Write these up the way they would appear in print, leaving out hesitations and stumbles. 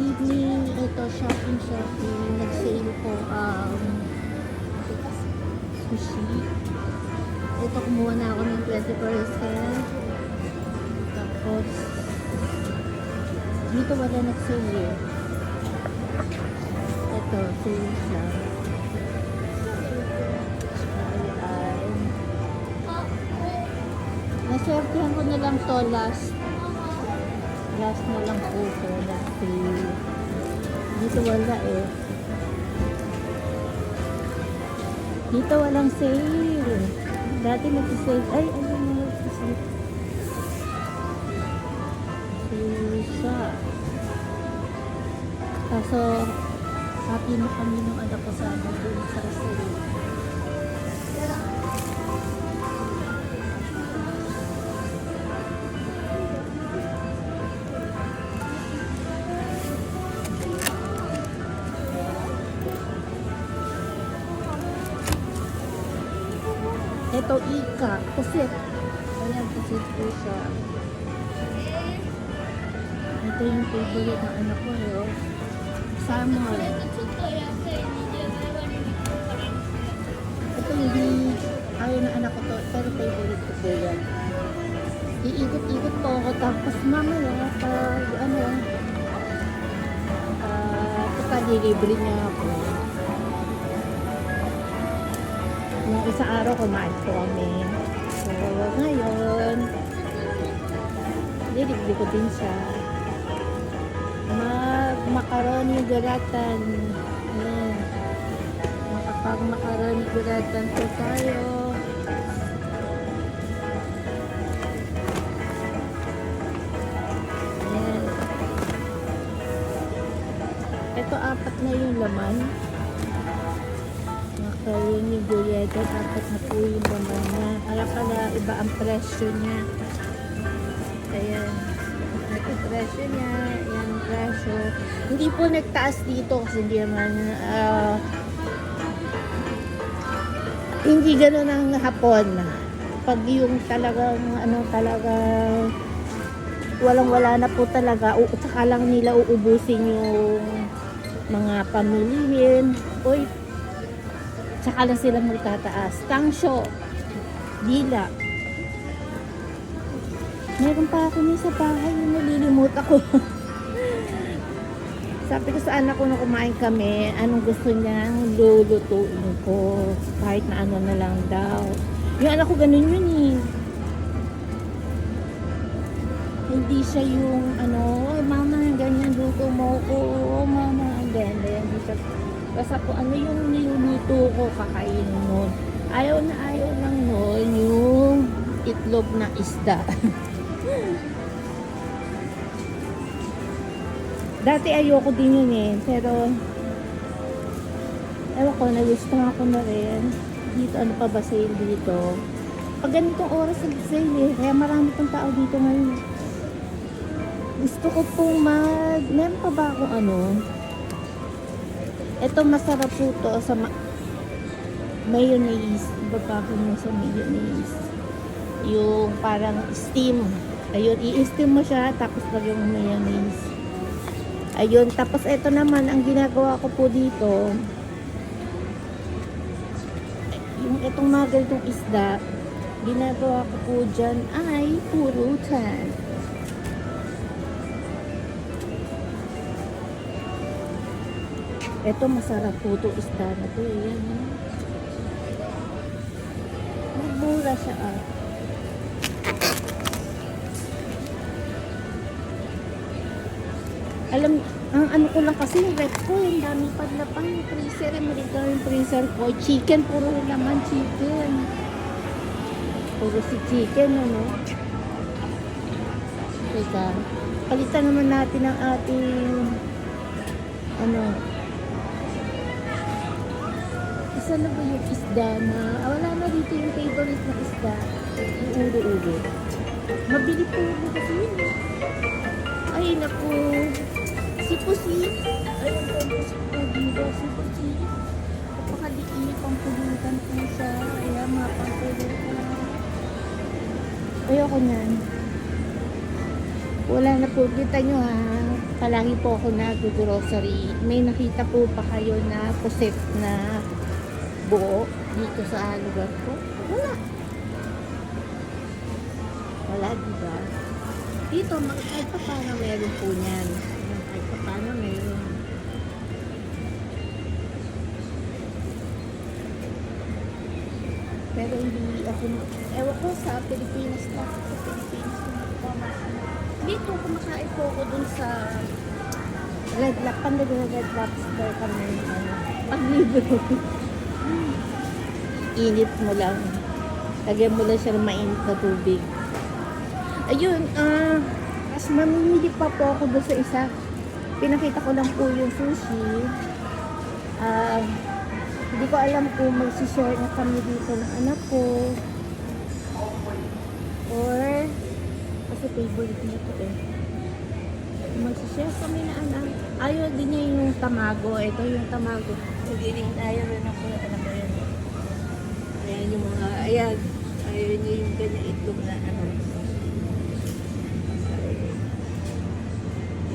evening. Ito, shopping. Nag-sale po, sushi. Ito, kumuha na ako ng 20%. Tapos, dito wala nag-sale eh. Ito, sale siya. Ayan. Naswertihan ko na lang to last na lang po ito. Nag-sale. Dito wala eh. Dito walang sale. Dati nag-sale. Ay, ayun na nag-sale. Sale siya. Kaso, happy na kami nung anak ko sa amin doon sa sale. Ito ika. Kasi, ayan, kasi po siya. Ito yung favorite ng anak ko, eh. Salmon. Ito hindi ayaw ng anak ko to, pero favorite ko po yan. Iikot-ikot po ako, tapos mamaya, pag delivery niya ako. Yung isang araw kumain po kami. So, ngayon, delivery ko din siya. Macaroni gulatan. Ayan. Makapag-macaroni gulatan po tayo. Ayan. Ito, 4 na yung laman. Macaroni gulatan, 4 na po yung laman niya. Kaya pala, iba ang presyo niya. Ayan. Ito presyo niya. Ayan, presyo. Hindi po nagtaas dito kasi hindi naman hindi gano'n ang hapon. Pag yung talagang walang-wala na po talaga, saka lang nila uubusin yung mga pamilihin. Uy, saka lang silang magtataas. Tangsyo, dila. Meron pa ako niya sa bahay, nalilimot ako. Sabi ko sa anak ko na kumain kami, anong gusto niyang lulutuin ko. Kahit na ano na lang daw. Yung anak ko ganun yun eh. Hindi siya yung ay mama, ganyan luto mo ko. Oh, mama, hindi siya. Basta po ano yung niluluto ko, kakainin nun. Ayaw lang nun yung itlog na isda. Dati ayoko din yun eh, pero ewan ko, nagustuhan ko na rin. Dito, ano pa ba sale dito? Pag ganitong oras sa sale eh, kaya marami pang tao dito ngayon. Gusto ko pong meron pa ba akong ito masarap po to sa mayonnaise. Iba pa ako mo sa mayonnaise. Yung parang steam. Ayun, i-steam mo siya, tapos lagyan mo mayonnaise. Ayun, tapos ito naman, ang ginagawa ko po dito, yung itong mga ganitong isda, ginagawa ko po dyan ay purutan. Ito, masarap po ito isda na to. Ayan, magbura siya ah. Alam, ang ano ko lang kasi yung rep ko, yung dami padlapan yung freezer, yung freezer ko. Chicken, puro laman chicken. Puro si chicken, ano. Teka, palitan naman natin ang ating, isa na ba yung isda na, wala na dito yung favorite na isda, yung ulo-ulo. Mabili po yun kasi yun. Ay, naku. Sipusi. Ayun po po si Pudito. Sipusi. Napakaliit ang pulutan po siya. Ayan, mga pangpulutan. Ayoko niyan. Wala na po. Kita nyo ha. palagi po ako nag-grocery. May nakita po pa kayo na puset na buo dito sa lugar ko? Wala. Wala, diba? Dito, kahit pa paano meron po niyan. Kahit pa paano meron. Pero hindi ako, ewan ko sa Pilipinas na. Sa Pilipinas na kumain. Dito, kumakain po ako dun sa Red Lobster, Red Lobster kami. Paglibre. Init mo lang. Lagyan mo lang siya ng mainit na tubig. Ayun, as mamimili pa po ako doon sa isa. Pinakita ko lang po yung sushi. Hindi ko alam kung magsishare na kami dito ng anak ko. Or, kasi favorite niya to eh. Magsishare kami na anak. Ayaw din niya yung tamago. Ito yung tamago. Hindi rin ayaw rin ako na anak ko yan. Ayan yung mga, ayan. Ayaw niya yung ganyan itlog na ano.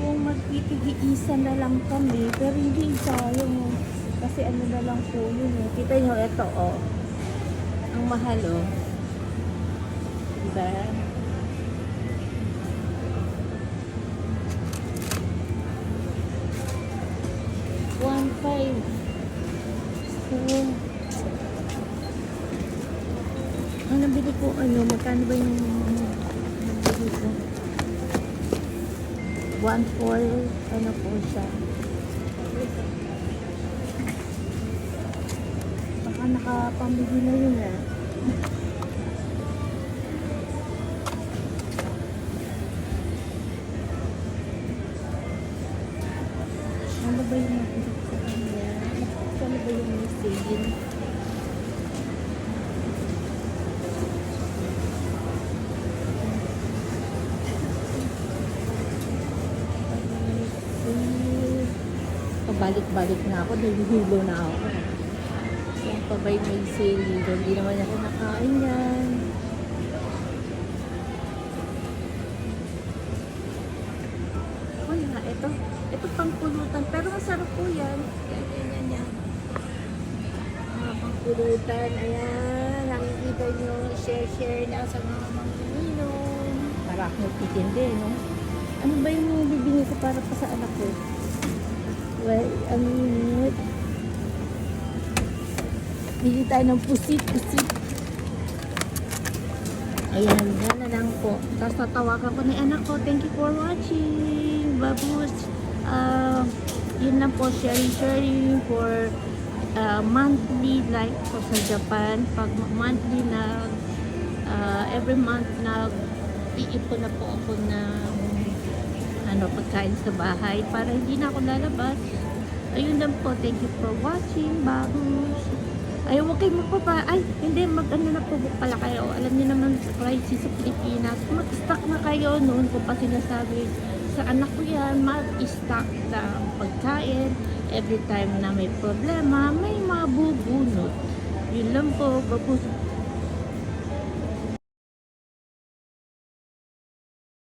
Kung magpipig-iisa na lang kami, pero hindi sayang. Kasi ano na lang po yun eh. Kita nyo, ito oh. Ang mahal oh. Diba? $1.5. So, ang nabili ko ano, magkano ba yung nabili ko? 1.4 ano po siya. Baka nakapamili na yun eh. Ano ba yung nakita sa kanya? Ano ba yung message? Pabalik-balik na ako, nahihilo na ako. Yung pabay may sale dito, hindi naman ako nakain yan. Wala, ito pang pulutan, pero masarap po yan. Yan. Pangpulutan, ayan, nakikita nyo, share na sa mga manginginom. Para akong titindi, no? Ano ba yung bibili ko para pa sa anak ko? Well, a minute. Bili tayo ng pusit. Ayan, yan na lang po. Tapos tatawagan ko ni anak ko. Thank you for watching. Babus. Yun lang po, sharing for monthly like po sa Japan. Pag monthly na every month na iipon na po ako ng pagkain sa bahay para hindi na ako lalabas. Ayun lang po. Thank you for watching. Babus. Ay, huwag kayo hindi, na po pala kayo. Alam niyo naman sa crisis sa Pilipinas, mag-stock na kayo noon ko pa sinasabi sa anak ko yan, mag-stock na pagkain. Every time na may problema, may mabubunot. Yun lang po. Babus.